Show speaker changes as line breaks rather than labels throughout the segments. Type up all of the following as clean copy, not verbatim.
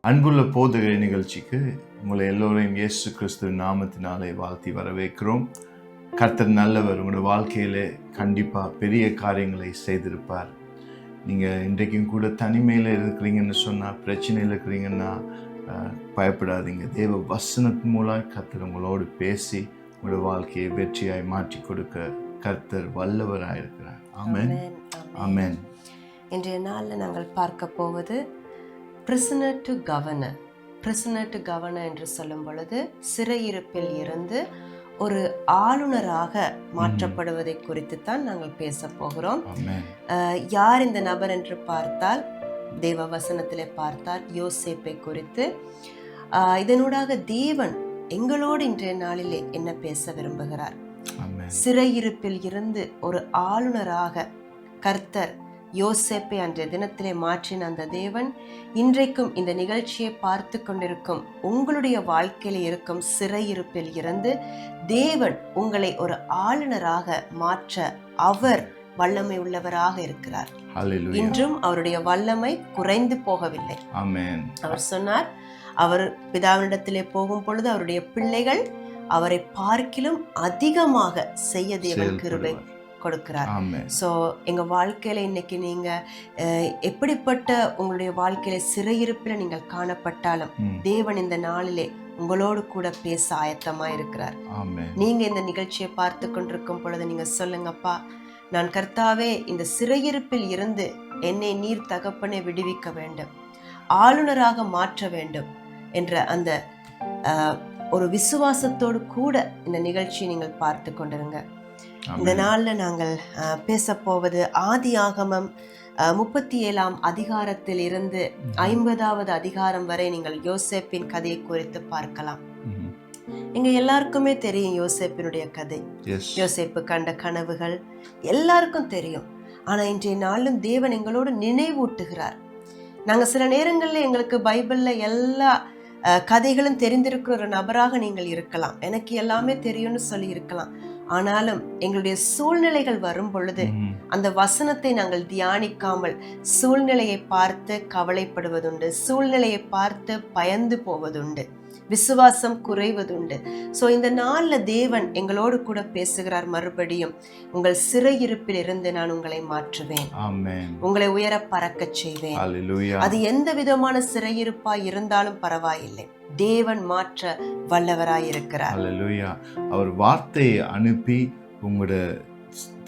அன்புள்ள போதகர் நிகழ்ச்சிக்கு உங்களை எல்லோரையும் இயேசு கிறிஸ்துவின் நாமத்தினாலே வாழ்த்தி வரவேற்கிறோம். கர்த்தர் நல்லவர். உங்களோட வாழ்க்கையில கண்டிப்பாக பெரிய காரியங்களை செய்திருப்பார். நீங்கள் இன்றைக்கும் கூட தனிமையில் இருக்கிறீங்கன்னு சொன்னால், பிரச்சனையில் இருக்கிறீங்கன்னா பயப்படாதீங்க. தேவ வசனத்தின் மூலம் கர்த்தர் உங்களோடு பேசி உங்களோட வாழ்க்கையை வெற்றியாய் மாற்றி கொடுக்க கர்த்தர் வல்லவராக இருக்கிறார். ஆமென், ஆமென்.
இன்றைய நாளில் நாங்கள் பார்க்க போவது prisoner to governor. Prisoner to governor என்று சொல்லும் பொழுது சிறையிருப்பில் இருந்து ஒரு ஆளுநராக மாற்றப்படுவதை குறித்து தான் நாங்கள் பேச போகிறோம். யார் இந்த நபர் என்று பார்த்தால், தேவ வசனத்திலே பார்த்தால் யோசேப்பை குறித்து. இதனூடாக தேவன் எங்களோடு இன்றைய நாளிலே என்ன பேச விரும்புகிறார்? சிறையிருப்பில் இருந்து ஒரு ஆளுநராக கர்த்தர் யோசேப்பை அன்றைய தினத்திலே மாற்றின அந்த தேவன் இன்றைக்கும் இந்த நிகழ்ச்சியை பார்த்து கொண்டிருக்கும் உங்களுடைய வாழ்க்கையில் இருக்கும் சிறையிருப்பில் இருந்து தேவன் உங்களை ஒரு ஆளுநராக மாற்ற அவர் வல்லமை உள்ளவராக இருக்கிறார். இன்றும் அவருடைய வல்லமை குறைந்து போகவில்லை. அவர் சொன்னார், அவர் பிதாவினிடத்திலே போகும் பொழுது அவருடைய பிள்ளைகள் அவரை பார்க்கிலும் அதிகமாக செய்ய தேவன் கிருபை கொடுக்கிறார். ஸோ எங்கள் வாழ்க்கையில இன்னைக்கு நீங்க எப்படிப்பட்ட உங்களுடைய வாழ்க்கையில சிறையிருப்பில் நீங்கள் காணப்பட்டாலும் தேவன் இந்த நாளிலே உங்களோடு கூட பேச ஆயத்தமா இருக்கிறார். நீங்க இந்த நிகழ்ச்சியை பார்த்து கொண்டிருக்கும் பொழுது நீங்க சொல்லுங்கப்பா, நான் கர்த்தாவே இந்த சிறையிருப்பில் இருந்து என்னை நீர் தகப்பனை விடுவிக்க வேண்டும், ஆளுநராக மாற்ற வேண்டும் என்ற அந்த ஒரு விசுவாசத்தோடு கூட இந்த நிகழ்ச்சியை நீங்கள் பார்த்து கொண்டிருங்க. இந்த நாளில் நாங்கள் பேச போவது ஆதியாகமம் 37ஆம் அதிகாரத்தில் இருந்து 50வது அதிகாரம் வரை நீங்கள் யோசேப்பின் கதையை குறித்து பார்க்கலாம். எங்க எல்லாருக்குமே தெரியும் யோசேப்பினுடைய கதை. யோசேப்பு கண்ட கனவுகள் எல்லாருக்கும் தெரியும். ஆனா இன்றைய நாளும் தேவன் எங்களோடு நினைவூட்டுகிறார். நாங்க சில நேரங்கள்ல எங்களுக்கு பைபிள்ல எல்லா கதைகளும் தெரிந்திருக்கிற ஒரு நபராக நீங்கள் இருக்கலாம், எனக்கு எல்லாமே தெரியும்னு சொல்லி இருக்கலாம். ஆனாலும் எங்களுடைய சூழ்நிலைகள் வரும் பொழுது அந்த வசனத்தை நாங்கள் தியானிக்காமல் சூழ்நிலையை பார்த்து கவலைப்படுவதுண்டு, சூழ்நிலையை பார்த்து பயந்து போவதுண்டு, விசுவாசம் குறைவதுண்டு. ஸோ இந்த நாளில் தேவன் எங்களோடு கூட பேசுகிறார். மறுபடியும் உங்கள் சிறையிருப்பில் இருந்து நான் உங்களை மாற்றுவேன், உங்களை உயர பறக்க செய்வேன். அது எந்த விதமான சிறையிருப்பாய் இருந்தாலும் பரவாயில்லை, தேவன் மாற்ற வல்லவராய் இருக்கிறார்.
அவர் வார்த்தையை அனுப்பி உங்களோட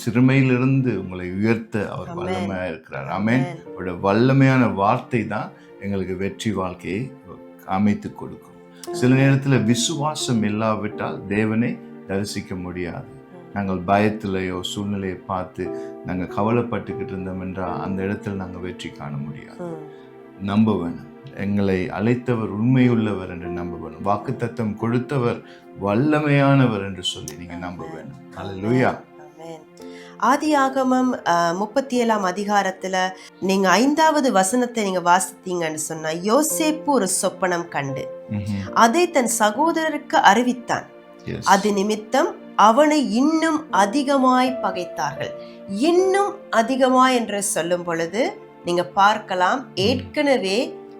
சிறுமையிலிருந்து உங்களை உயர்த்த அவர் வல்லமையா இருக்கிறார். ஆமென். அவருடைய வல்லமையான வார்த்தை தான் எங்களுக்கு வெற்றி வாழ்க்கையை அமைத்து கொடுக்கும். சில நேரத்தில் விசுவாசம் இல்லாவிட்டால் தேவனை தரிசிக்க முடியாது. நாங்கள் பயத்திலேயோ சூழ்நிலையை பார்த்து நாங்கள் கவலைப்பட்டுக்கிட்டு இருந்தோம் என்றால் அந்த இடத்துல நாங்கள் வெற்றி காண முடியாது. நம்ப வேணும், எங்களை அழைத்தவர் உண்மையுள்ளவர் என்று நம்ப வேணும், வாக்குத்தத்தம் கொடுத்தவர் வல்லமையானவர் என்று சொல்லி நீங்க நம்ப வேணும். அல்லேலூயா.
ஆதியாகமம் 37ஆம் அதிகாரத்துல நீங்க 5வது வசனத்தை நீங்க வாசித்தீங்கன்னு சொன்னா, யோசேப்பு ஒரு சொப்பனம் கண்டு அதை தன் சகோதரருக்கு அறிவித்தான். அது நிமித்தம் அவனை இன்னும் அதிகமாய் பகைத்தார்கள். இன்னும் அதிகமாய் என்று சொல்லும் பொழுது நீங்க பார்க்கலாம், ஏற்கனவே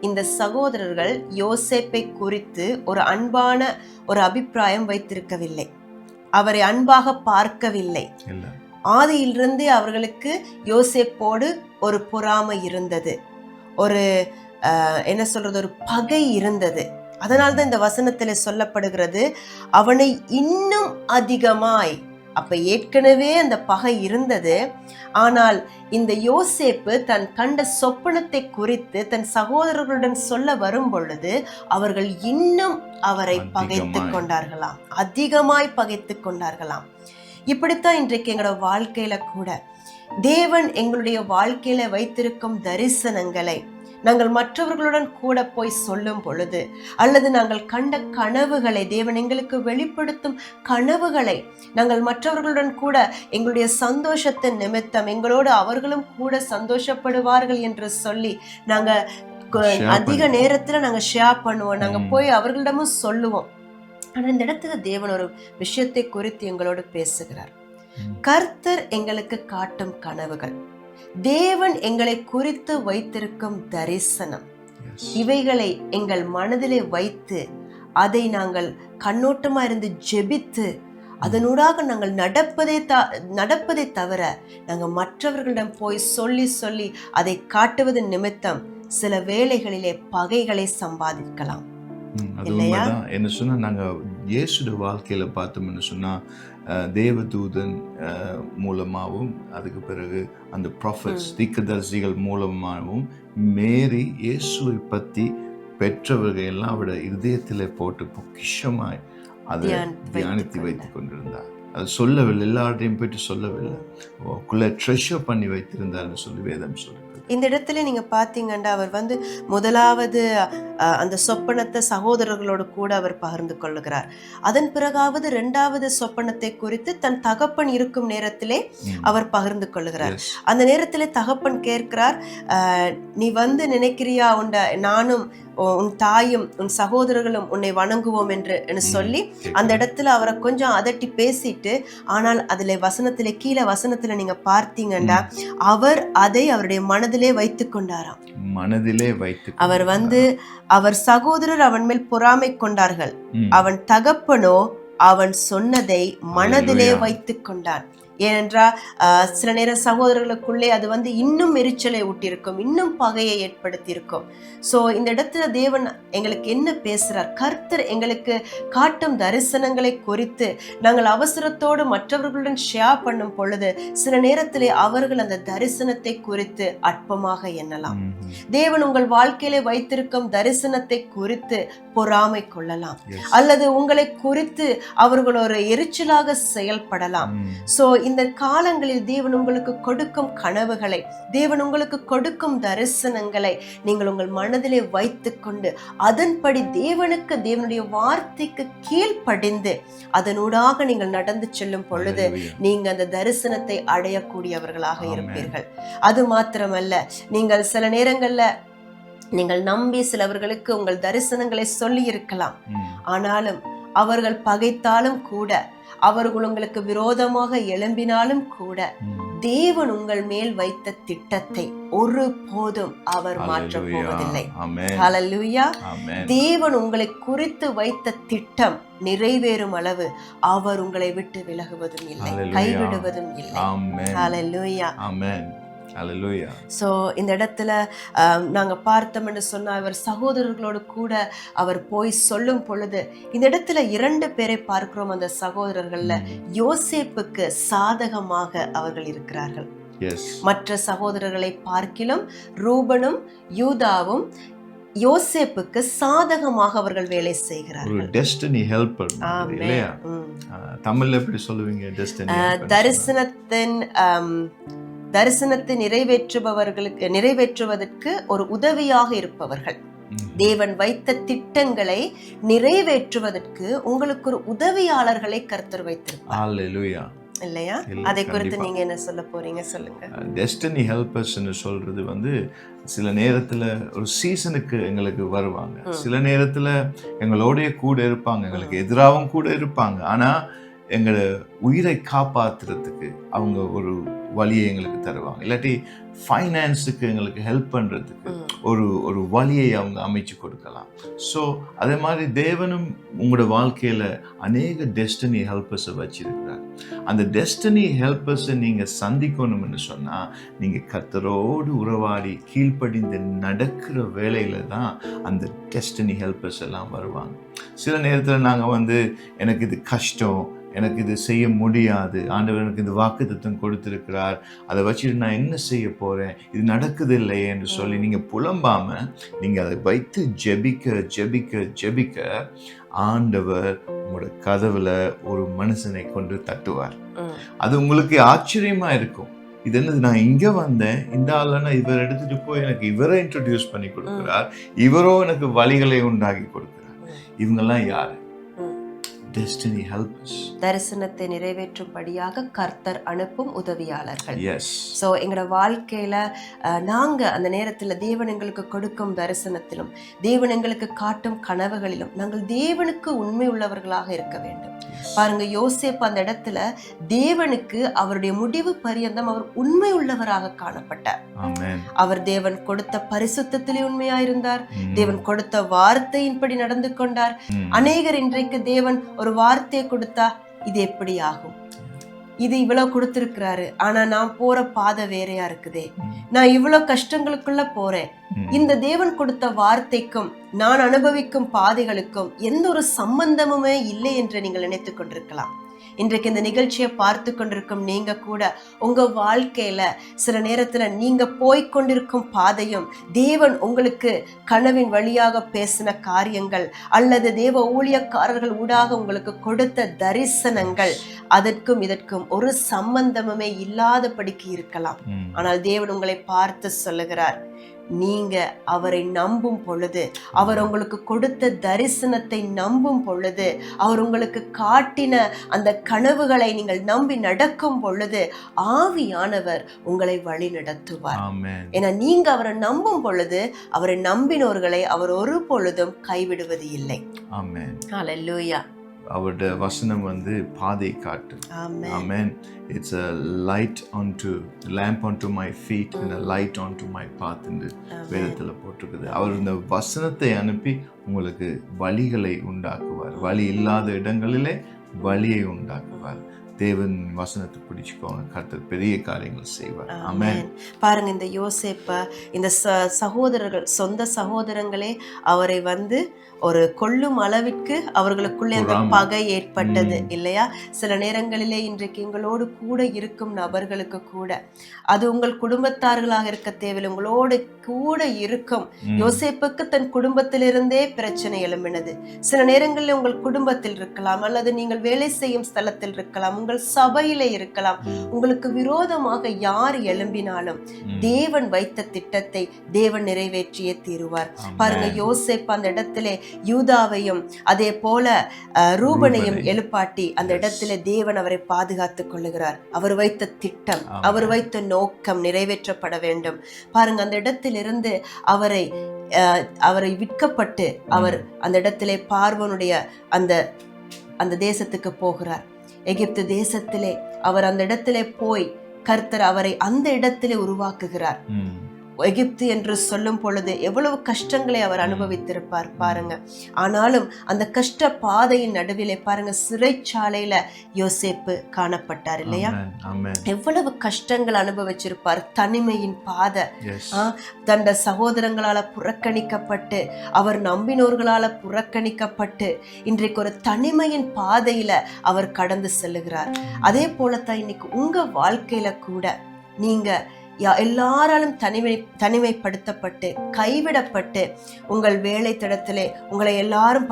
இந்த சகோதரர்கள் யோசேப்பை குறித்து ஒரு அன்பான ஒரு அபிப்பிராயம் வைத்திருக்கவில்லை, அவரை அன்பாக பார்க்கவில்லை. ஆதியிலிருந்து அவர்களுக்கு யோசேப்போடு ஒரு பொறாமை இருந்தது, ஒரு என்ன சொல்றது, ஒரு பகை இருந்தது. அதனால்தான் இந்த வசனத்துல சொல்லப்படுகிறது, அவனை இன்னும் அதிகமாய். அப்ப ஏற்கனவே அந்த பகை இருந்தது. ஆனால் இந்த யோசேப்பு தன் கண்ட சொப்பனத்தை குறித்து தன் சகோதரர்களுடன் சொல்ல வரும் பொழுது அவர்கள் இன்னும் அவரை பகைத்து கொண்டார்களாம், அதிகமாய் பகைத்து கொண்டார்களாம். இப்படித்தான் இன்றைக்கு எங்களோட வாழ்க்கையில கூட தேவன் எங்களுடைய வாழ்க்கையில வைத்திருக்கும் தரிசனங்களை நாங்கள் மற்றவர்களுடன் கூட போய் சொல்லும் பொழுது, அல்லது நாங்கள் கண்ட கனவுகளை, தேவன் எங்களுக்கு வெளிப்படுத்தும் கனவுகளை நாங்கள் மற்றவர்களுடன் கூட எங்களுடைய சந்தோஷத்தின் நிமித்தம் எங்களோடு அவர்களும் கூட சந்தோஷப்படுவார்கள் என்று சொல்லி நாங்க அதிக நேரத்துல நாங்க ஷேர் பண்ணுவோம், நாங்க போய் அவர்களிடமும் சொல்லுவோம். ஆனா இந்த இடத்துல தேவன் ஒரு விஷயத்தை குறித்து எங்களோடு பேசுகிறார். கர்த்தர் எங்களுக்கு காட்டும் கனவுகள், தேவன் எங்களை குறித்து வைத்திருக்கும் தரிசனம், இவைகளை எங்கள் மனதிலே வைத்து அதை நாங்கள் கண்ணோட்டமா இருந்து ஜெபித்து அதனூடாக நாங்கள் நடப்பதை தவிர நாங்கள் மற்றவர்களிடம் போய் சொல்லி அதை காட்டுவதன் நிமித்தம் சில வேளைகளிலே பகைகளை சம்பாதிக்கலாம். இல்லையா?
என்ன சொன்னா நாங்க இயேசுடைய வாழ்க்கையில பார்த்தோம்னு சொன்னா தேவதூதன் மூலமாகவும் அதுக்கு பிறகு அந்த ப்ராஃபட்ஸ் தீர்க்கதரிசிகள் மூலமாகவும் மேரி இயேசுவை பற்றி பெற்றவர்கள் எல்லாம் அவட இதயத்தில் போட்டு பொக்கிஷமாய் அதை தியானித்து வைத்து கொண்டிருந்தார். அது சொல்லவில்லை, எல்லார்டையும் போயிட்டு சொல்லவில்லை, ட்ரெஷர் பண்ணி வைத்திருந்தார்னு சொல்லி வேதம் சொல்லுது.
இந்த இடத்துல நீங்க பாத்தீங்கன்னா அவர் முதலாவது அந்த சொப்பனத்தை சகோதரர்களோடு கூட அவர் பகிர்ந்து கொள்ளுகிறார். அதன் பிறகாவது 2வது சொப்பனத்தை குறித்து தன் தகப்பன் இருக்கும் நேரத்திலே அவர் பகிர்ந்து கொள்ளுகிறார். அந்த நேரத்திலே தகப்பன் கேட்கிறார், நீ நினைக்கிறியா நானும் உன் தாயும் உன் சகோதரர்களும் உன்னை வணங்குவோம் என்று சொல்லி அந்த இடத்துல அவரை கொஞ்சம் அதட்டி பேசிட்டு, ஆனால் அதுல கீழே வசனத்துல நீங்க பார்த்தீங்கன்னா அவர் அதை அவருடைய மனதிலே வைத்துக் கொண்டாராம்.
மனதிலே வைத்து
அவர் அவர் சகோதரர் அவன் மேல் பொறாமை கொண்டார்கள், அவன் தகப்பனோ அவன் சொன்னதை மனதிலே வைத்துக் கொண்டான். ஏனென்றால் சில நேரம் சகோதரர்களுக்குள்ளே அது இன்னும் எரிச்சலை ஊட்டியிருக்கும், இன்னும் பகையை ஏற்படுத்தி இருக்கும். ஸோ இந்த இடத்துல தேவன் எங்களுக்கு என்ன பேசுறார்? கர்த்தர் எங்களுக்கு காட்டும் தரிசனங்களை குறித்து நாங்கள் அவசரத்தோடு மற்றவர்களுடன் ஷேர் பண்ணும் பொழுது சில நேரத்திலே அவர்கள் அந்த தரிசனத்தை குறித்து அற்பமாக எண்ணலாம். தேவன் உங்கள் வாழ்க்கையில வைத்திருக்கும் தரிசனத்தை குறித்து பொறாமை கொள்ளலாம், அல்லது உங்களை குறித்து அவர்கள் ஒரு எரிச்சலாக செயல்படலாம். ஸோ இந்த காலங்களில் தேவன் உங்களுக்கு கொடுக்கும் கனவுகளை, தேவன் உங்களுக்கு கொடுக்கும் தரிசனங்களை நீங்கள் உங்கள் மனதிலே வைத்துக் கொண்டு அதன்படி தேவனுடைய வார்த்தைக்கு கீழ்ப்படிந்து அதனூடாக நீங்கள் நடந்து செல்லும் பொழுது நீங்க அந்த தரிசனத்தை அடையக்கூடியவர்களாக இருப்பீர்கள். அது மாத்திரமல்ல, நீங்கள் சில நேரங்கள்ல நீங்கள் நம்பி சிலவர்களுக்கு உங்கள் தரிசனங்களை சொல்லி இருக்கலாம், ஆனாலும் அவர்கள் பகைத்தாலும் கூட, அவர்கள் உங்களுக்கு விரோதமாக எழும்பினாலும் கூட தேவன் உங்கள் மேல் வைத்த திட்டத்தை ஒரு போதும் அவர் மாற்றப் போவதில்லை. ஹல்லேலூயா. தேவன் உங்களை குறித்து வைத்த திட்டம் நிறைவேறும் அளவு அவர் உங்களை விட்டு விலகுவதும் இல்லை, கைவிடுவதும் இல்லை. ஹல்லேலூயா.
Hallelujah.
ஸோ இந்த இடத்துல நாங்க பார்த்தோம் என்று சொன்னா அவர் சகோதரர்களோடு கூட அவர் போய் சொல்லும் பொழுது இந்த இடத்துல 2 பேரை பார்க்கிறோம். அந்த சகோதரர்கள்ல யோசேப்புக்கு சாதகமாக அவர்கள் இருக்கிறார்கள். மற்ற சகோதரர்களை பார்க்கிலும் ரூபனும் யூதாவும் யோசேப்புக்கு சாதகமாக அவர்கள் வேலை செய்கிறார்கள்.
ஒரு டெஸ்டினி ஹெல்ப்பர் இல்லையா? தமிழ்ல எப்படி சொல்லுவீங்க? டெஸ்டினி
தரிசனத்தை நிறைவேற்றுவதற்கு ஒரு உதவியாக இருப்பவர்கள். தேவன் வைத்த திட்டங்களை நிறைவேற்றுவதற்கு உங்களுக்கு ஒரு உதவியாளர்களை கர்த்தர் வைத்திருப்பார் இல்லையா? அதை குறித்து நீங்க என்ன சொல்ல போறீங்க? சொல்லுங்க.
டெஸ்டினி ஹெல்பர்ஸ்னு சொல்றது சில நேரத்துல ஒரு சீசனுக்கு எங்களுக்கு வருவாங்க, சில நேரத்துல எங்களோடைய கூட இருப்பாங்க, எங்களுக்கு எதிராகவும் கூட இருப்பாங்க. ஆனா எங்களை உயிரை காப்பாத்துறதுக்கு அவங்க ஒரு வழியை எங்களுக்கு தருவாங்க, இல்லாட்டி ஃபைனான்ஸுக்கு எங்களுக்கு ஹெல்ப் பண்ணுறதுக்கு ஒரு வழியை அவங்க அமைச்சு கொடுக்கலாம். ஸோ அதே மாதிரி தேவனும் உங்களோட வாழ்க்கையில் அநேக டெஸ்டினி ஹெல்பர்ஸை வச்சிருக்கிறார். அந்த டெஸ்டினி ஹெல்பர்ஸை நீங்கள் சந்திக்கணும்னு சொன்னால் நீங்கள் கர்த்தரோடு உறவாடி கீழ்ப்படிந்து நடக்கிற வேலையில் தான் அந்த டெஸ்டினி ஹெல்பர்ஸ் எல்லாம் வருவாங்க. சில நேரத்தில் நாங்கள் எனக்கு இது கஷ்டம், எனக்கு இது செய்ய முடியாது, ஆண்டவர் எனக்கு இந்த வாக்குத்தத்தம் கொடுத்திருக்கிறார், அதை வச்சுட்டு நான் என்ன செய்ய போறேன், இது நடக்குது இல்லையே என்று சொல்லி நீங்க புலம்பாம நீங்க அதை வைத்து ஜெபிக்க ஜெபிக்க ஜெபிக்க ஆண்டவர் உங்களோட கதவுல ஒரு மனுஷனை கொண்டு தட்டுவார். அது உங்களுக்கு ஆச்சரியமா இருக்கும். இது என்னது, நான் இங்க வந்தேன், இந்த ஆளுன்னா இவர் எடுத்துட்டு போய் எனக்கு இவரை இன்ட்ரோடியூஸ் பண்ணி கொடுக்கிறார், இவரோ எனக்கு வழிகளை உண்டாக்கி கொடுக்கிறார். இவங்கெல்லாம் யாரு? destiny helpers.
தரிசனத்தை நிறைவேற்றும்படியாக கர்த்தர் அனுப்பும் உதவியாளர்கள்.
Yes.
ஸோ எங்களோட வாழ்க்கையில நாங்க அந்த நேரத்துல தேவன் எங்களுக்கு கொடுக்கும் தரிசனத்திலும் தேவன் எங்களுக்கு காட்டும் கனவுகளிலும் நாங்கள் தேவனுக்கு உண்மை உள்ளவர்களாக இருக்க வேண்டும். பாருங்க, யோசேப்பு அந்த இடத்துல தேவனுக்கு அவருடைய முடிவு பரியந்தம் அவர் உண்மை உள்ளவராக காணப்பட்டார். அவர் தேவன் கொடுத்த பரிசுத்தத்திலே உண்மையாயிருந்தார். தேவன் கொடுத்த வார்த்தையின்படி நடந்து கொண்டார். அநேகர் இன்றைக்கு தேவன் ஒரு வார்த்தையை கொடுத்தா இது எப்படி ஆகும், இது இவ்வளவு கொடுத்திருக்கிறாரு, ஆனா நான் போற பாதை வேறையா இருக்குதே, நான் இவ்வளவு கஷ்டங்களுக்குள்ள போறேன், இந்த தேவன் கொடுத்த வார்த்தைக்கும் நான் அனுபவிக்கும் பாதைகளுக்கும் எந்த ஒரு சம்பந்தமுமே இல்லை என்று நீங்கள் நினைத்துக் கொண்டிருக்கலாம். இன்றைக்கு இந்த நிகழ்ச்சியை பார்த்து கொண்டிருக்கும் நீங்க கூட உங்க வாழ்க்கையில சில நேரத்துல நீங்க போய்கொண்டிருக்கும் பாதையும் தேவன் உங்களுக்கு கனவின் வழியாக பேசின காரியங்கள் அல்லது தேவ ஊழியக்காரர்கள் ஊடாக உங்களுக்கு கொடுத்த தரிசனங்கள் அதற்கும் இதற்கும் ஒரு சம்பந்தமுமே இல்லாதபடிக்கு இருக்கலாம். ஆனால் தேவன் உங்களை பார்த்து சொல்லுகிறார், நீங்க அவரை நம்பும் பொழுது, அவர் உங்களுக்கு கொடுத்த தரிசனத்தை நம்பும் பொழுது, அவர் உங்களுக்கு காட்டின அந்த கனவுகளை நீங்கள் நம்பி நடக்கும் பொழுது ஆவியானவர் உங்களை வழி நடத்துவார். ஏன்னா நீங்க அவரை நம்பும் பொழுது அவரை நம்பினோர்களை அவர் ஒரு பொழுதும் கைவிடுவது இல்லை. ஹல்லேலூயா.
அவருடைய வசனம் பாதை காட்டு. ஆமென். It's a light onto lamp onto my feet and a light onto my path என்று வேதத்துல போட்டிருக்குது. அவர் இந்த வசனத்தை அனுப்பி உங்களுக்கு வழிகளை உண்டாக்குவார். வழி இல்லாத இடங்களிலே வழியை உண்டாக்குவார். தேவன் வசனத்தை பிடிச்சுக்கோங்க, கர்த்தர் பெரிய காரியங்கள் செய்வார். ஆமென்.
பாருங்க, இந்த யோசேப்ப இந்த சகோதரர்கள், சொந்த சகோதரங்களே அவரை ஒரு கொல்லும் அளவிற்கு அவர்களுக்குள்ளே அந்த பகை ஏற்பட்டது இல்லையா? சில நேரங்களிலே இன்றைக்கு எங்களோடு கூட இருக்கும் நபர்களுக்கு கூட, அது உங்கள் குடும்பத்தார்களாக இருக்க தேவையில்லை, உங்களோடு கூட இருக்கும். யோசேப்புக்கு தன் குடும்பத்திலிருந்தே பிரச்சனை எழும்பினது. சில நேரங்களில் உங்கள் குடும்பத்தில் இருக்கலாம், அல்லது நீங்கள் வேலை செய்யும் ஸ்தலத்தில் இருக்கலாம், உங்கள் சபையிலே இருக்கலாம். உங்களுக்கு விரோதமாக யார் எழும்பினாலும் தேவன் வைத்த திட்டத்தை தேவன் நிறைவேற்றியே தீருவார். பாருங்க, யோசேப்பு அந்த இடத்திலே யூதாவையும் அதே போல ரூபனையும் எழுப்பாட்டி அந்த இடத்துல தேவன் அவரை பாதுகாத்துக் கொள்ளுகிறார். அவர் வைத்த திட்டம், அவர் வைத்த நோக்கம் நிறைவேற்றப்பட வேண்டும். பாருங்க, அந்த இடத்திலிருந்து அவரை விற்கப்பட்டு அவர் அந்த இடத்திலே பார்வோனுடைய அந்த தேசத்துக்கு போகிறார். எகிப்து தேசத்திலே அவர் அந்த இடத்திலே போய் கர்த்தர் அவரை அந்த இடத்திலே உருவாக்குகிறார். எகிப்து என்று சொல்லும் பொழுது எவ்வளவு கஷ்டங்களை அவர் அனுபவித்திருப்பார் பாருங்க. ஆனாலும் அந்த கஷ்ட பாதையின் நடுவிலே பாருங்க, சிறைச்சாலையில யோசேப்பு காணப்பட்டார் இல்லையா? எவ்வளவு கஷ்டங்கள் அனுபவிச்சிருப்பார். தனிமையின் பாதை, தண்ட சகோதரங்களால புறக்கணிக்கப்பட்டு, அவர் நம்பினோர்களால புறக்கணிக்கப்பட்டு இன்றைக்கு ஒரு தனிமையின் பாதையில அவர் கடந்து செல்லுகிறார். அதே போலத்தான் இன்னைக்கு உங்க வாழ்க்கையில கூட நீங்க எல்லாராலும் தனிமைப்படுத்தப்பட்டு கைவிடப்பட்டு உங்கள் வேலை தடத்திலே உங்களை எல்லாரும்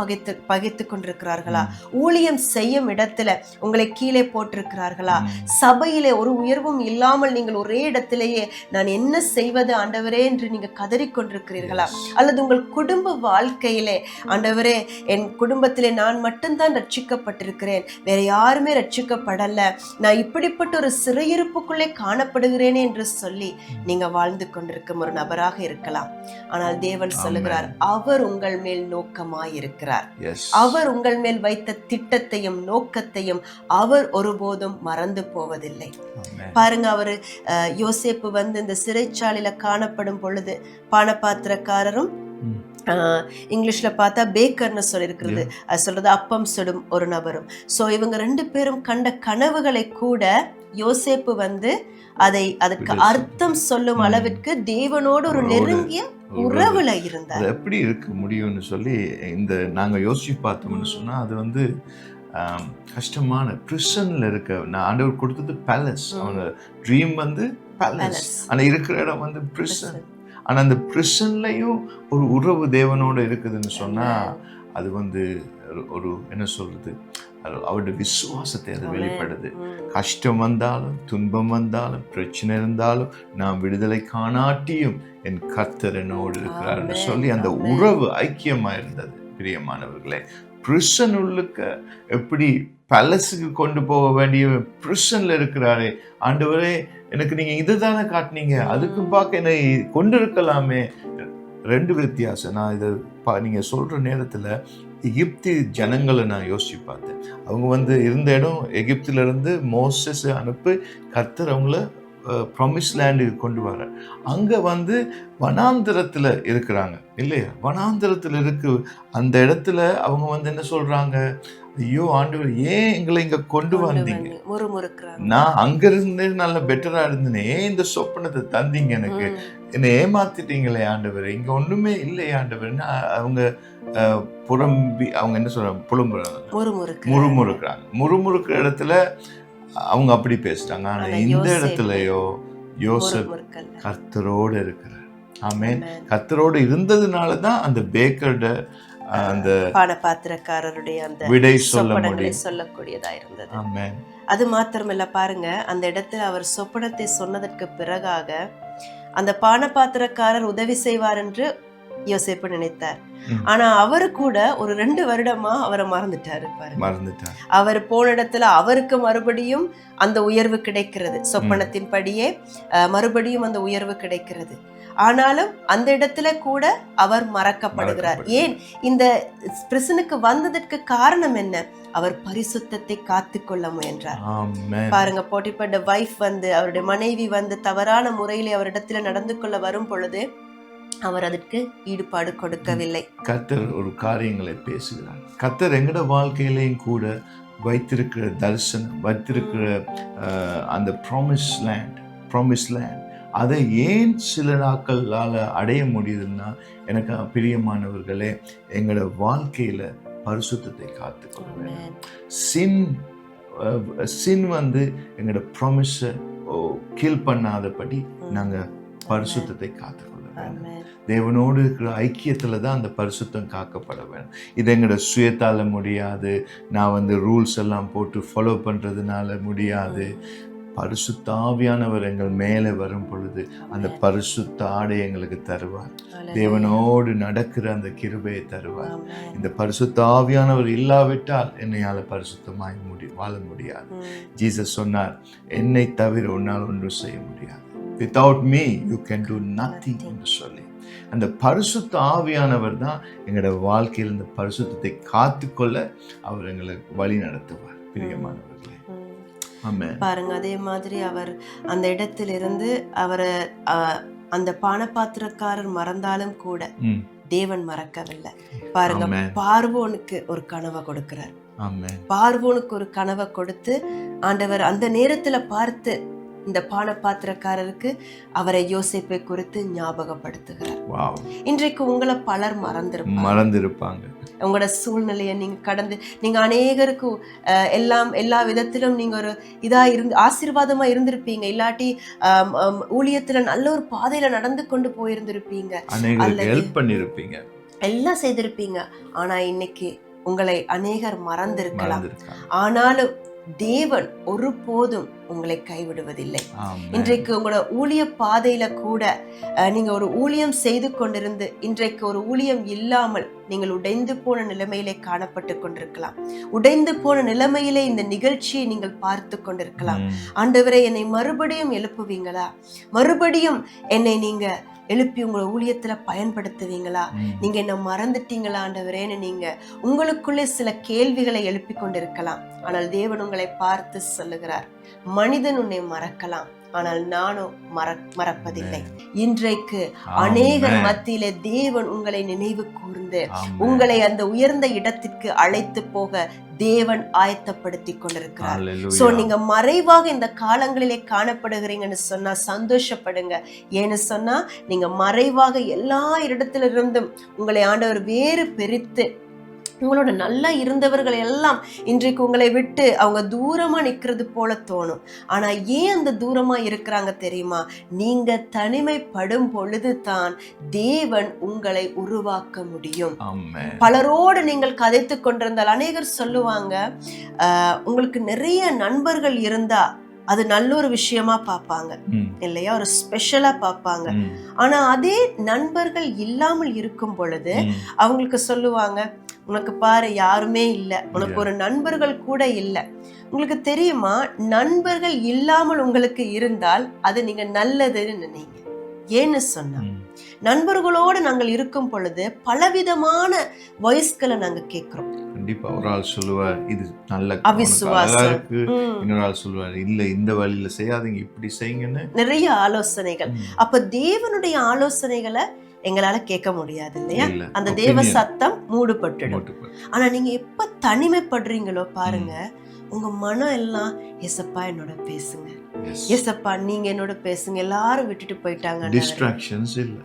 பகைத்து கொண்டிருக்கிறார்களா? ஊழியம் செய்யும் இடத்துல உங்களை கீழே போட்டிருக்கிறார்களா? சபையிலே ஒரு உயர்வும் இல்லாமல் நீங்கள் ஒரே இடத்திலேயே நான் என்ன செய்வது ஆண்டவரே என்று நீங்க கதறிக்கொண்டிருக்கிறீர்களா? அல்லது உங்கள் குடும்ப வாழ்க்கையிலே ஆண்டவரே என் குடும்பத்திலே நான் மட்டும்தான் ரட்சிக்கப்பட்டிருக்கிறேன், வேற யாருமே ரட்சிக்கப்படல, நான் இப்படிப்பட்ட ஒரு சிறையிருப்புக்குள்ளே காணப்படுகிறேனே என்று சொல்லி நீங்க வாழ்ந்து கொண்டிருக்கும் ஒரு நபராக இருக்கலாம். ஆனால் தேவன் சொல்லுகிறார், அவர் உங்கள் மேல் நோக்கமாயிருக்கிறார். அவர் உங்கள் மேல் வைத்த திட்டத்தையும் நோக்கத்தையும் அவர் ஒருபோதும் மறந்து போவதில்லை. பாருங்க, அவரு யோசேப்பு இந்த சிறைச்சாலையில காணப்படும் பொழுது பானபாத்திரக்காரரும் இங்கிலீஷ்ல பார்த்தா பேக்கர்னு சொல்லியிருக்கிறது, அது சொல்றது அப்பம் சுடும் ஒரு நபரும். சோ இவங்க ரெண்டு பேரும் கண்ட கனவுகளை கூட யோசேப்பு அதற்கு அர்த்தம் சொல்லும் அளவிற்கு தேவனோடு ஒரு நெருங்கிய உறவுல இருந்தார்.
எப்படி இருக்க முடியும்னு சொல்லி நாங்க யோசிச்சு பார்த்தோம்னு சொன்னா, அது கஷ்டமான பிரிசன்ல இருக்க. நான் ஆண்டவர் கொடுத்தது பேலஸ், அவங்க ட்ரீம் பேலஸ், ஆனா இருக்கிற இடம் பிரிசன். ஆனா அந்த பிரிசன்லயும் ஒரு உறவு தேவனோட இருக்குதுன்னு சொன்னா, அது ஒரு என்ன சொல்றது, அவருடைய விசுவாசத்தை அது வெளிப்படுது. கஷ்டம் வந்தாலும் துன்பம் வந்தாலும் பிரச்சனை இருந்தாலும் நான் விடுதலை காணாட்டியும் என் கர்த்தர் என்னோடு இருக்கிறார்னு சொல்லி அந்த உறவு ஐக்கியமா இருந்தது. பிரியமானவர்களே, பிரிசன் உள்ளுக்க எப்படி பேலஸுக்கு கொண்டு போக வேண்டிய பிரிசன்ல இருக்கிறாரே, ஆண்டவரே எனக்கு நீங்க இதுதானே காட்டினீங்க, அதுக்கு பார்க்க என்னை கொண்டு இருக்கலாமே. ரெண்டு வித்தியாசம். நான் இதை நீங்க சொல்ற நேரத்துல எகிப்து ஜனங்களை நான் யோசிச்சு பார்த்தேன். அவங்க இருந்த இடம் எகிப்துல இருந்து மோசஸ் அனுப்பி கர்த்தர் அவங்கள ப்ராமிஸ் லேண்டுக்கு கொண்டு வர. அங்க வனாந்திரத்துல இருக்கிறாங்க இல்லையா? வனாந்திரத்துல இருக்கு அந்த இடத்துல அவங்க என்ன சொல்றாங்க, ஐயோ ஆண்டவர் ஏன் எங்களை இங்க கொண்டு வந்தீங்க, நான் அங்க இருந்து நல்ல பெட்டரா இருந்தேனே, ஏன் இந்த சொப்பனத்தை தந்தீங்க எனக்கு, என்னை ஏமாத்திட்டீங்களே ஆண்டவர், இங்க ஒண்ணுமே இல்லை ஆண்டவர்னா அவங்க புறம்பி அவங்க என்ன சொல்றாங்க, முறுமுறுக்கிறாங்க. முறுமுறுக்கிற இடத்துல அவங்க அப்படி பேசுறாங்க. ஆனா இந்த இடத்துலயோ யோசேப் கர்த்தரோடு இருக்கிறார். ஆமென். கர்த்தரோடு இருந்ததுனாலதான் அந்த பேக்கர்ட அந்த
பானபாத்திரக்காரருடைய அந்த
விடை
சொல்லக்கூடியதா இருந்தது.
ஆமென்.
அது மாத்திரமில்ல, பாருங்க, அந்த இடத்துல அவர் சொப்பனத்தை சொன்னதற்கு பிறகாக அந்த பானபாத்திரக்காரர் உதவி செய்வார் என்று யோசேப்பு நினைத்தார். ஆனா அவரு கூட ஒரு 2 வருடமா அவரை மறந்துட்டாரு. அவர் போன இடத்துல அவருக்கு மறுபடியும் அந்த உயர்வு கிடைக்கிறது, சொப்பனத்தின் படியே மறுபடியும் அந்த உயர்வு கிடைக்கிறது. ஆனாலும் அந்த இடத்துல கூட அவர் மறக்கப்படுகிறார். ஏன் இந்த பிரிசனுக்கு வந்ததற்கு காரணம் என்ன? அவர் பரிசுத்தத்தை காத்து கொள்ள முயன்றார். பாருங்க, போட்டிப்பட்ட வைஃப் அவருடைய மனைவி தவறான முறையிலே அவரிடத்துல நடந்து கொள்ள வரும் பொழுது அவர் அதற்கு ஈடுபாடு கொடுக்கவில்லை.
கர்த்தர் ஒரு காரியங்களை பேசுகிறார். கர்த்தர் எங்கட வாழ்க்கையிலையும் கூட வைத்திருக்கிற தரிசனம், வைத்திருக்கிற அந்த ப்ராமிஸ் லேண்ட் அதை ஏன் சில நாட்களால அடைய முடியுதுன்னா, எனக்கு பிரியமானவர்களே, எங்களோட வாழ்க்கையில பரிசுத்தத்தை காத்துக்கொள்ள வேண்டும். சின் எங்களோட ப்ராமிஸை கீழ் பண்ணாதபடி நாங்க பரிசுத்தத்தை காத்துக்கொள்ள வேண்டும். தேவனோடு இருக்கிற ஐக்கியத்துல தான் அந்த பரிசுத்தம் காக்கப்பட வேண்டும். இது எங்களோட சுயத்தால முடியாது. நான் ரூல்ஸ் எல்லாம் போட்டு ஃபாலோ பண்றதுனால முடியாது. பரிசுத்த ஆவியானவர் எங்கள் மேலே வரும் பொழுது அந்த பரிசுத்த ஆடை எங்களுக்கு தருவார். தேவனோடு நடக்கிற அந்த கிருபையை தருவார். இந்த பரிசுத்த ஆவியானவர் இல்லாவிட்டால் என்னையால பரிசுத்தமாய் வாழ முடியாது. ஜீசஸ் சொன்னார், என்னை தவிர உன்னால் ஒன்றும் செய்ய முடியாது. Without me you can do nothing என்று சொல்லி, அந்த பரிசுத்த ஆவியானவர் தான் எங்களோட வாழ்க்கையில் இந்த பரிசுத்தத்தை காத்துக்கொள்ள அவர் எங்களை வழி நடத்துவார். பிரியமானவர்களே,
பாருங்க, அதே மாதிரி அவர் அந்த இடத்திலிருந்து அவரை அந்த பானபாத்திரக்காரர் மறந்தாலும் கூட தேவன் மறக்கவில்லை. பாருங்க, பார்வோனுக்கு ஒரு கனவை கொடுக்கிறார். பார்வோனுக்கு ஒரு கனவை கொடுத்து ஆண்டவர் அந்த நேரத்துல பார்த்து இந்த பானபாத்திரக்காரருக்கு அவரை யோசேப்பை குறித்து ஞாபகப்படுத்துகிறார். இன்றைக்கு உங்களை பலர் மறந்திருப்பாங்க. உங்களோட சூழ்நிலையை நீங்க கடந்து நீங்க அநேகருக்கு எல்லா விதத்திலும் நீங்க ஒரு ஆசீர்வாதமா இருந்திருப்பீங்க. இல்லாட்டி ஊழியத்துல நல்ல ஒரு பாதையில நடந்து கொண்டு போயிருந்திருப்பீங்க, எல்லாம் செய்திருப்பீங்க. ஆனா இன்னைக்கு உங்களை அநேகர் மறந்திருக்கலாம். ஆனாலும் தேவன் ஒருபோதும் உங்களை கைவிடுவதில்லை. இன்றைக்கு உங்களோட ஊழிய பாதையில கூட நீங்க ஒரு ஊழியம் செய்து கொண்டிருந்து இன்றைக்கு ஒரு ஊழியம் இல்லாமல் நீங்கள் உடைந்து போன நிலைமையிலே காணப்பட்டு கொண்டிருக்கலாம். உடைந்து போன நிலைமையிலே இந்த நிகழ்ச்சியை நீங்கள் பார்த்து கொண்டிருக்கலாம். ஆண்டவரே, என்னை மறுபடியும் எழுப்புவீங்களா? மறுபடியும் என்னை நீங்க எழுப்பி உங்களை ஊழியத்துல பயன்படுத்துவீங்களா? நீங்க என்ன மறந்துட்டீங்களா ஆண்டவரேன்னு நீங்க உங்களுக்குள்ளே சில கேள்விகளை எழுப்பி கொண்டிருக்கலாம். ஆனால் தேவன் உங்களை பார்த்து சொல்லுகிறார், மனிதன் உன்னை மறக்கலாம், ஆனால் நானும் மறப்பதில்லை. இன்றைக்கு அநேகர் மத்தியிலே தேவன் உங்களை நினைவு கூர்ந்து உங்களை அந்த உயர்ந்த இடத்திற்கு அழைத்து போக தேவன் ஆயத்தப்படுத்தி கொண்டிருக்கிறார். சோ நீங்க மறைவாக இந்த காலங்களிலே காணப்படுகிறீங்கன்னு சொன்னா சந்தோஷப்படுங்க. ஏன்னு சொன்னா நீங்க மறைவாக எல்லா இடத்துல இருந்தும் உங்களை ஆண்டவர் வேறு பிரித்து உங்களோட நல்லா இருந்தவர்கள் எல்லாம் இன்றைக்கு உங்களை விட்டு அவங்க தூரமா நிக்கிறது போல தோணும். ஆனா ஏன் அந்த தூரமா இருக்கிறாங்க தெரியுமா? நீங்க தனிமைப்படும் பொழுது தான் தேவன் உங்களை உருவாக்க முடியும். பலரோடு நீங்கள் கதைத்து கொண்டிருந்தால் அநேகர் சொல்லுவாங்க, உங்களுக்கு நிறைய நண்பர்கள் இருந்தா அது நல்ல ஒரு விஷயமா பார்ப்பாங்க இல்லையா, ஒரு ஸ்பெஷலா பார்ப்பாங்க. ஆனா அதே நண்பர்கள் இல்லாமல் இருக்கும் பொழுது அவங்களுக்கு சொல்லுவாங்க, உனக்கு பாரு யாருமே இல்லை, உனக்கு ஒரு நண்பர்கள் கூட இல்லை. உங்களுக்கு தெரியுமா, நண்பர்கள் இல்லாமல் உங்களுக்கு இருந்தால் அது நீங்க நல்லதுன்னு நினைங்க. ஏன்னு சொன்னா, நண்பர்களோடு நாங்கள் இருக்கும் பொழுது பலவிதமான வாய்ஸ்களை நாங்க கேட்கிறோம்.
கண்டிப்பா ஒரு ஆள் சொல்லுவார் இது நல்ல
அவிசுவாசம்
இருக்கு, இன்னொரு ஆள் சொல்லுவார் இல்ல இந்த வழியில செய்யாதீங்க இப்படி செய்யுங்கன்னு
நிறைய ஆலோசனைகள். அப்ப தேவனுடைய ஆலோசனைகளை எங்களால கேட்க முடியாது இல்லையா? அந்த தேவ சத்தம் மூடுபட்டுடும். ஆனா நீங்க எப்ப தனிமைப்படுறீங்களோ பாருங்க, உங்க மனம் எல்லாம் ஏசப்பா என்னோட பேசுங்க, ஏசப்பா நீங்க என்னோட பேசுங்க, எல்லாரும் விட்டுட்டு போயிட்டாங்க,
டிஸ்ட்ராக்ஷன்ஸ் இல்ல.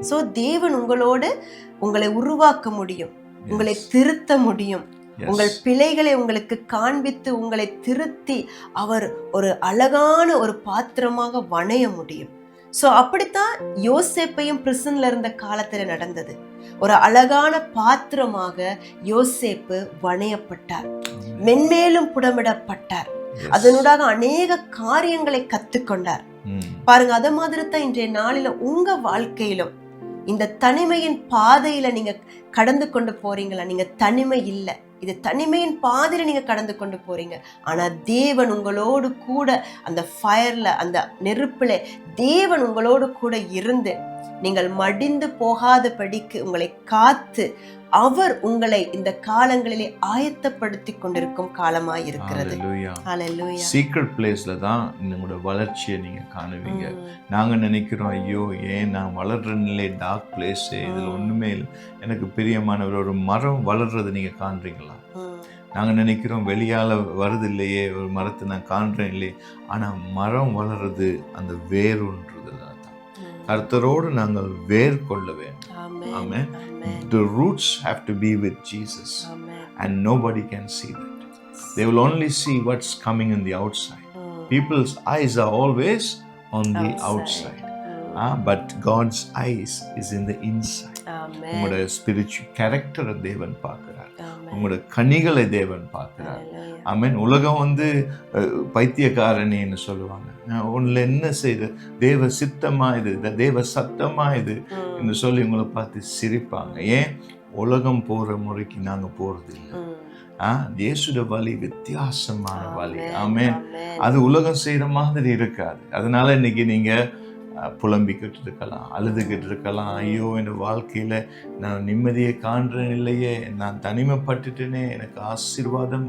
சோ தேவன் உங்களோடு உங்களை உருவாக்க முடியும், உங்களை திருத்த முடியும், உங்கள் பிழைகளை உங்களுக்கு காண்பித்து உங்களை திருத்தி அவர் ஒரு அழகான ஒரு பாத்திரமாக வணைய முடியும். சோ அப்படித்தான் யோசேப்பையும் பிரிசன்ல இருந்த காலத்துல நடந்தது. ஒரு அழகான பாத்திரமாக யோசேப்பு வணையப்பட்டார், மென்மேலும் புடமிடப்பட்டார், அதனூடாக அநேக காரியங்களை கத்துக்கொண்டார். பாருங்க, அத மாதிரி தான் இன்றைய நாளில உங்க வாழ்க்கையிலும் இந்த தனிமையின் பாதையில நீங்க கடந்து கொண்டு போறீங்களா? நீங்க தனிமை இல்லை, இது தனிமையின் பாதையில நீங்க கடந்து கொண்டு போறீங்க. ஆனா தேவன் உங்களோடு கூட அந்த ஃபயர்ல, அந்த நெருப்புல தேவன் உங்களோடு கூட இருந்து நீங்கள் மடிந்து போகாதபடிக்கு உங்களை காத்து அவர் உங்களை இந்த காலங்களிலே ஆயத்தப்படுத்தி கொண்டிருக்கும் காலமாய் இருக்கிறது.
சீக்ரெட் பிளேஸ்ல தான் உங்களோட வளர்ச்சியை நீங்க காணுவீங்க. நாங்க நினைக்கிறோம், ஐயோ ஏன் நான் வளர்ற நிலை டார்க் பிளேஸ், இதுல ஒண்ணுமே இல்லை. எனக்கு பிரியமானவர், ஒரு மரம் வளர்றதை நீங்க காண்றீங்களா? நாங்க நினைக்கிறோம் வெளியால வருது இல்லையே, ஒரு மரத்தை நான் காண்றேன் இல்லையே. ஆனா மரம் வளர்றது அந்த வேர் ஒன்றுதான். கர்த்தரோடு நாங்கள் வேர் கொள்ள வேண்டும். Amen. The roots have to be with Jesus. And nobody can see that. They will only see what's coming in the outside. People's eyes are always on the outside. But God's eyes is in the inside. உங்களோட spiritual கேரக்டரை தேவன் பார்க்கிறார், உங்களோட கனிகளை தேவன் பார்க்கிறார். ஆமென். உலகம் பைத்தியக்காரனின்னு சொல்லுவாங்க, உன்ல என்ன செய்யுது, தேவ சித்தமா இது, தேவ சத்தமா இது என்று சொல்லி உங்களை பார்த்து சிரிப்பாங்க. ஏன்? உலகம் போற முறைக்கு நாங்க போறது இல்லை. இயேசுட வழி வித்தியாசமான வழி. ஆமென். அது உலகம் செய்யற மாதிரி இருக்காது. அதனால இன்னைக்கு நீங்க புலம்பிக்கிட்டு இருக்கலாம், அழுதுகிட்டு இருக்கலாம், ஐயோ என் வாழ்க்கையில நான் நிம்மதியை காண்றேன் இல்லையே, நான் தனிமைப்பட்டுட்டேனே, எனக்கு ஆசீர்வாதம்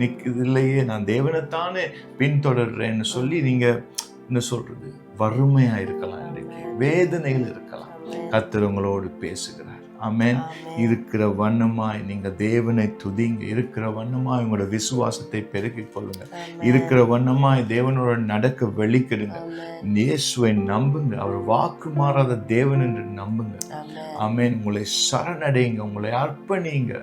நிற்குது இல்லையே, நான் தேவனைத்தானே பின்தொடர்றேன்னு சொல்லி நீங்க என்ன சொல்றது, வறுமையா இருக்கலாம், இன்னைக்கு வேதனையில் இருக்கலாம். கர்த்தர் உங்களோடு பேசுகிறார். ஆமென். இருக்கிற வண்ணமாய் நீங்க தேவனை துதிங்க, இருக்கிற வண்ணமாய் உங்களோட விசுவாசத்தை பெருக்கிக் கொள்ளுங்க, இருக்கிற வண்ணமாய் தேவனோட நடக்க வெளிக்கிடுங்க, இயேசுவை நம்புங்க, அவர் வாக்கு மாறாத தேவன் என்று நம்புங்க. ஆமென். உங்களை சரணடைங்க, உங்களை அர்ப்பணிங்க.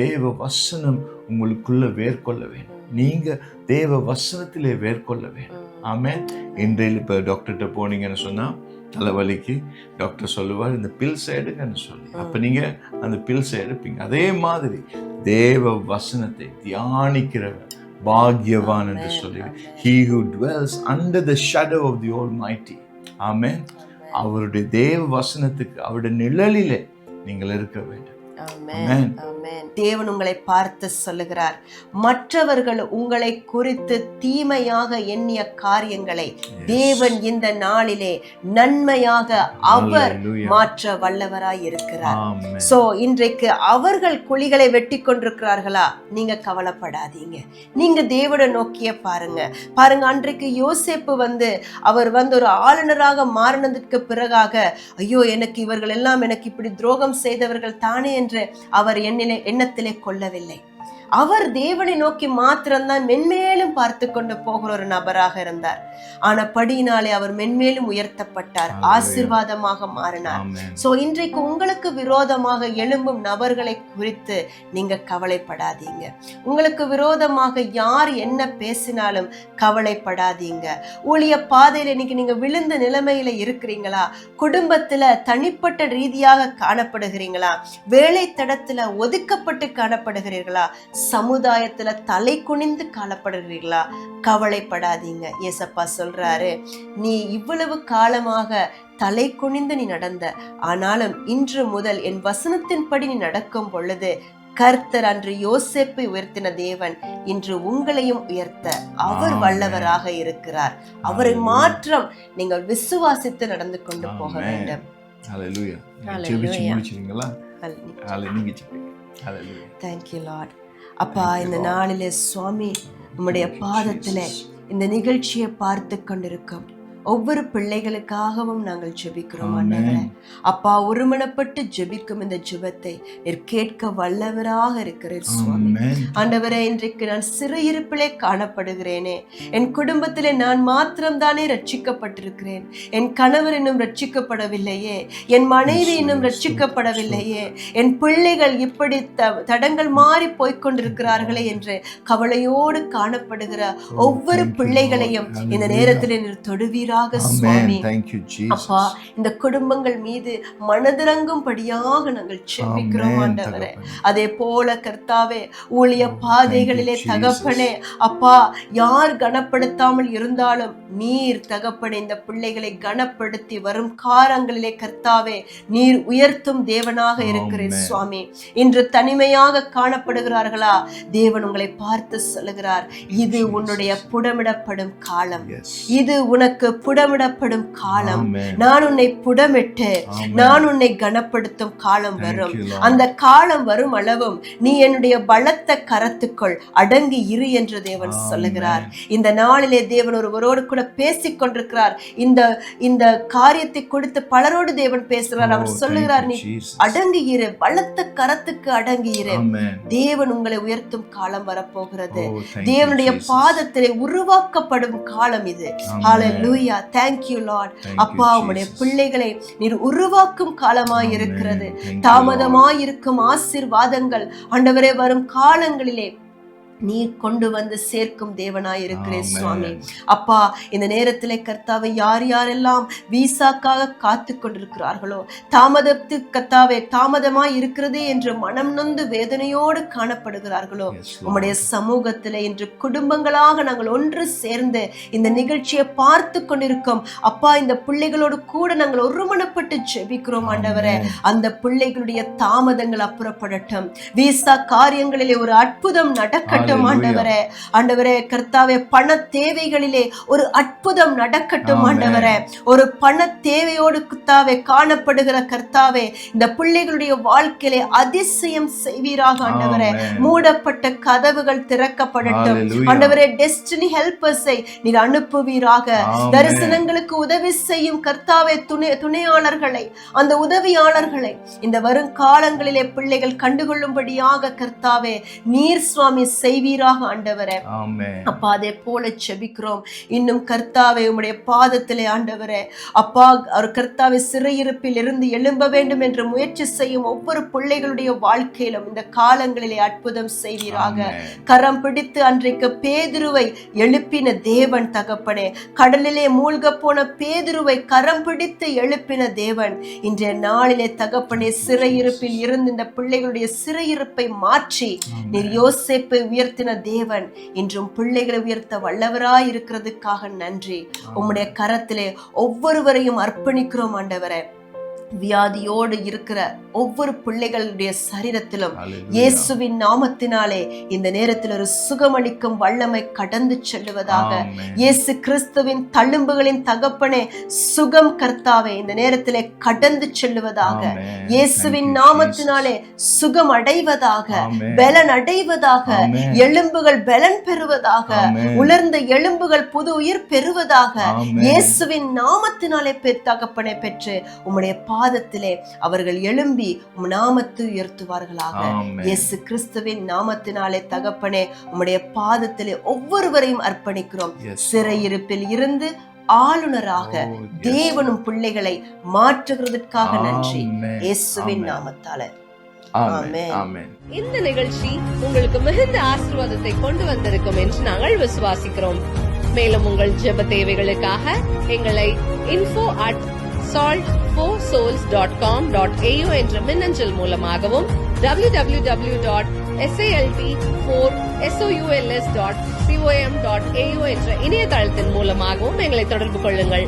தேவ வசனம் உங்களுக்குள்ள வேர்கொள்ள வேண்டும், நீங்க தேவ வசனத்திலே வேர்கொள்ள வேண்டும். ஆமென். இன்றையில் இப்போ டாக்டர்கிட்ட போனீங்கன்னு சொன்னா தலைவலிக்கு டாக்டர் சொல்லுவார் இந்த பில்ஸ் எடுங்கன்னு சொல்லி, அப்ப நீங்க அந்த பில்ஸ் எடுப்பீங்க. அதே மாதிரி தேவ வசனத்தை தியானிக்கிறவர் பாக்யவான் என்று சொல்லி, he who dwells under the shadow of the Almighty. ஆமென். அவருடைய தேவ வசனத்துக்கு, அவருடைய நிழலிலே நீங்கள் இருக்க வேண்டும். ஆமென்.
தேவன் உங்களை பார்த்து சொல்லுகிறார், மற்றவர்கள் உங்களை குறித்து தீமையாக எண்ணிய காரியங்களை தேவன் இந்த நாளிலே நன்மையாக அவர் மாற்ற வல்லவராய் இருக்கிறார். சோ இன்றைக்கு அவர்கள் குழிகளை வெட்டி கொண்டிருக்கிறார்களா? நீங்க கவலைப்படாதீங்க, நீங்க தேவனை நோக்கிய பாருங்க. அன்றைக்கு யோசேப்பு அவர் ஒரு ஆளுநராக மாறினதற்கு பிறகாக, ஐயோ எனக்கு இவர்கள் எல்லாம் எனக்கு இப்படி துரோகம் செய்தவர்கள் தானே என்று அவர் எண்ணத்திலே கொள்ளவில்லை. அவர் தேவனை நோக்கி மாத்திரம்தான் மென்மேலும் பார்த்து கொண்டு போகிற ஒரு நபராக இருந்தார். ஆனபடியினாலே அவர் மென்மேலும் உயர்த்தப்பட்டார், ஆசீர்வாதமாக மாறினார். சோ இன்றைக்கு உங்களுக்கு விரோதமாக எழும்பும் நபர்களை குறித்து நீங்க கவலைப்படாதீங்க. உங்களுக்கு விரோதமாக யார் என்ன பேசினாலும் கவலைப்படாதீங்க. ஊழிய பாதையில இன்னைக்கு நீங்க விழுந்த நிலைமையில இருக்கிறீங்களா? குடும்பத்துல தனிப்பட்ட ரீதியாக காணப்படுகிறீங்களா? வேலை தடத்துல ஒதுக்கப்பட்டு காணப்படுகிறீர்களா? சமுதாயத்துல தலை குனிந்து காணப்படுகிறீர்களா? கவலைப்படாதீங்க. ஏசப்பா சொல்றாரு, நீ இவ்வளவு காலமாக தலை குனிந்து நீ நடந்த, ஆனாலும் இன்று முதல் என் வசனத்தின்படி நீ நடக்கும் பொழுது கர்த்தர் அன்று யோசேப்பை உயர்த்தின தேவன் இன்று உங்களையும் உயர்த்த அவர் வல்லவராக இருக்கிறார். அவரை மாற்றம் நீங்கள் விசுவாசித்து நடந்து கொண்டு போக வேண்டும்.
ஹல்லேலூயா.
Thank you Lord. அப்பா, இந்த நாளிலே சுவாமி உம்முடைய பாதத்திலே இந்த நிகழ்ச்சியை பார்த்து கொண்டிருக்கோம் ஒவ்வொரு பிள்ளைகளுக்காகவும் நாங்கள் ஜெபிக்கிறோம் ஆண்டவரே. அப்பா, ஒருமனப்பட்டு ஜெபிக்கும் இந்த ஜெபத்தை நீர் கேட்க வல்லவராக இருக்கிறீர் சுவாமி. ஆண்டவரே, இன்றைக்கு நான் சிறையிருப்பிலே காணப்படுகிறேனே, என் குடும்பத்திலே நான் மாத்திரம்தானே ரட்சிக்கப்பட்டிருக்கிறேன், என் கணவர் இன்னும் ரட்சிக்கப்படவில்லையே, என் மனைவி இன்னும் ரட்சிக்கப்படவில்லையே, என் பிள்ளைகள் இப்படி தடங்கள் மாறி போய்கொண்டிருக்கிறார்களே என்று கவலையோடு காணப்படுகிற ஒவ்வொரு பிள்ளைகளையும் இந்த நேரத்தில் நீர் தொடுவீர். அப்பா, இந்த குடும்பங்கள் மீது மனதிறங்கும்படியாக நாங்கள் செபிக்கிறோம் ஆண்டவரே. அதே போல கர்த்தாவே, ஊழிய பாதைகளிலே தகப்பனே, அப்பா, யார் கனப்படுத்தாமல் இருந்தாலும் நீர் தகப்பனே இந்த பிள்ளைகளை கனப்படுத்தி வரும் காலங்களிலே கர்த்தாவே நீர் உயர்த்தும் தேவனாக இருக்கிறீர் சுவாமி. இன்று தனிமையாக காணப்படுகிறார்களா? தேவன் உங்களை பார்த்து சொல்லுகிறார், இது உன்னுடைய புடமிடப்படும் காலம், இது உனக்கு புடமிடப்படும் காலம். நான் உன்னை புடமிட்டு நான் உன்னை கனப்படுத்தும் காலம் வரும். அந்த காலம் வரும் அளவும் நீ என்னுடைய பலத்த கரத்துக்குள் அடங்கி இரு என்று தேவன் சொல்லுகிறார். இந்த நாளிலே தேவன் ஒருவரோடு கூட பேசிக் கொண்டிருக்கிறார். இந்த காரியத்தை கொடுத்து பலரோடு தேவன் பேசுகிறார். அவர் சொல்லுகிறார், நீ அடங்கி இரு, பலத்த கரத்துக்கு அடங்கி இரு. தேவன் உங்களை உயர்த்தும் காலம் வரப்போகிறது. தேவனுடைய பாதத்திலே உருவாக்கப்படும் காலம் இது. ஹல்லேலூயா. Thank you Lord. அப்பா, உம்முடைய பிள்ளைகளை நீர் உருவாக்கும் காலமாய் இருக்கிறது. தாமதமாயிருக்கும் ஆசீர்வாதங்கள் ஆண்டவரே வரும் காலங்களிலே நீர் கொண்டு வந்து சேர்க்கும் தேவனாய் இருக்கிறேன் சுவாமி. அப்பா, இந்த நேரத்திலே கர்த்தாவை யார் யாரெல்லாம் வீசாக்காக காத்து கொண்டிருக்கிறார்களோ, கர்த்தாவே தாமதமாய் இருக்கிறது என்று மனம் நொந்து வேதனையோடு காணப்படுகிறார்களோ, உம்முடைய சமூகத்திலே இன்று குடும்பங்களாக நாங்கள் ஒன்று சேர்ந்து இந்த நிகழ்ச்சியை பார்த்து கொண்டிருக்கோம். அப்பா, இந்த பிள்ளைகளோடு கூட நாங்கள் ஒருமனப்பட்டு ஜெபிக்கிறோம் ஆண்டவரே. அந்த பிள்ளைகளுடைய தாமதங்கள் அப்புறப்படட்டும். வீசா காரியங்களிலே ஒரு அற்புதம் நடக்கட்டும் ஆண்டவரே. ஆண்டவரே கர்த்தாவே, பண தேவைகளிலே ஒரு அற்புதம் நடக்கட்டும் ஆண்டவரே. ஒரு பண தேவையோடு கர்த்தாவே காணப்படுகிற கர்த்தாவே, இந்த பிள்ளைகளுடைய வாழ்க்கையிலே அதிசயம் செய்வீராக ஆண்டவரே. மூடப்பட்ட கதவுகள் திறக்கப்படட்டும் ஆண்டவரே. டெஸ்டினி ஹெல்பர்ஸை நீர் அனுப்புவீராக. தரிசனங்களுக்கு உதவி செய்யும் கர்த்தாவே துணையாளர்களை, அந்த உதவியாளர்களை இந்த வரும் காலங்களிலே பிள்ளைகள் கண்டுகொள்ளும்படியாக கர்த்தாவே நீர் சுவாமி செய்வீராக ஆண்டவரே. அப்பா, அதே போல செபிக்கிறோம். இன்னும் கர்த்தாவே உம்முடைய பாதத்திலே ஆண்டவரே, அப்பா, அவர் கர்த்தாவே சிறையிருப்பில் இருந்து எழும்ப வேண்டும் என்று முயற்சி செய்யும் ஒவ்வொரு பிள்ளைகளுடைய வாழ்க்கையிலும் இந்த காலங்களிலே அற்புதம் செய்வீராக. கரம் பிடித்து அன்றைக்கு பேதுருவை எழுப்பின தேவன் தகப்பனே, கடலிலே மூழ்க போன பேதுருவை கரம் பிடித்து எழுப்பின தேவன் இன்றைய நாளிலே தகப்பனே சிறையிருப்பில் இருந்து இந்த பிள்ளைகளுடைய சிறையிருப்பை மாற்றி நீர் யோசேப்பை உயர்த்தின தேவன் இன்றும் பிள்ளைகளை உயர்த்த வல்லவராய் இருக்கிறதுக்காக நன்றி. உம்முடைய கரத்திலே ஒவ்வொருவரையும் அர்ப்பணிக்கிறோம் ஆண்டவரே. வியாதியோடு இருக்கிற ஒவ்வொரு பிள்ளைகளுடைய சரீரத்திலும் இயேசுவின் நாமத்தினாலே இந்த நேரத்தில் ஒரு சுகமளிக்கும் வல்லமை கடந்து செல்லுவதாக. இயேசு கிறிஸ்துவின் தழும்புகளின் தகப்பனே சுகம் கர்த்தாவே இந்த நேரத்திலே கடந்து செல்லுவதாக. இயேசுவின் நாமத்தினாலே சுகம் அடைவதாக, பலன் அடைவதாக, எலும்புகள் பலன் பெறுவதாக, உலர்ந்த எலும்புகள் புது உயிர் பெறுவதாக. இயேசுவின் நாமத்தினாலே தகப்பனை பெற்று உம்முடைய பாதத்திலே அவர்கள் எழும்பி நாமத்தை உயர்த்துவார்களாக. இயேசு கிறிஸ்துவின் நாமத்தினாலே தகப்பனே உம்முடைய பாதத்திலே ஒவ்வொருவரையும் அர்ப்பணிக்கிறோம். சிறையிருப்பில் இருந்து ஆளுநராக தேவனும் பிள்ளைகளை மாற்றுகிறதுக்காக நன்றி. இயேசுவின் நாமத்தாலே ஆமென்.
இந்த நிகழ்ச்சி உங்களுக்கு மிகுந்த ஆசீர்வாதத்தை கொண்டு வந்திருக்கும் என்று நாங்கள் விசுவாசிக்கிறோம். மேலும் உங்கள் ஜெப தேவைகளுக்காக எங்களை info@salt4souls.com.au என்ற மின்னஞ்சல் மூலமாகவும் www.saltforSouls salt4souls.com.au என்ற இணையதளத்தின் மூலமாகவும் எங்களை தொடர்பு கொள்ளுங்கள்.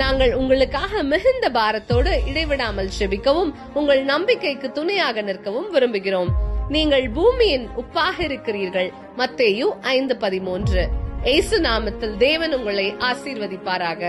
நாங்கள் உங்களுக்காக மிகுந்த பாரத்தோடு இடைவிடாமல் ஜெபிக்கவும் உங்கள் நம்பிக்கைக்கு துணையாக நிற்கவும் விரும்புகிறோம். நீங்கள் பூமியின் உப்பாக இருக்கிறீர்கள். மத்தேயு 5:13. இயேசு நாமத்தில் தேவன் உங்களை ஆசீர்வதிப்பாராக.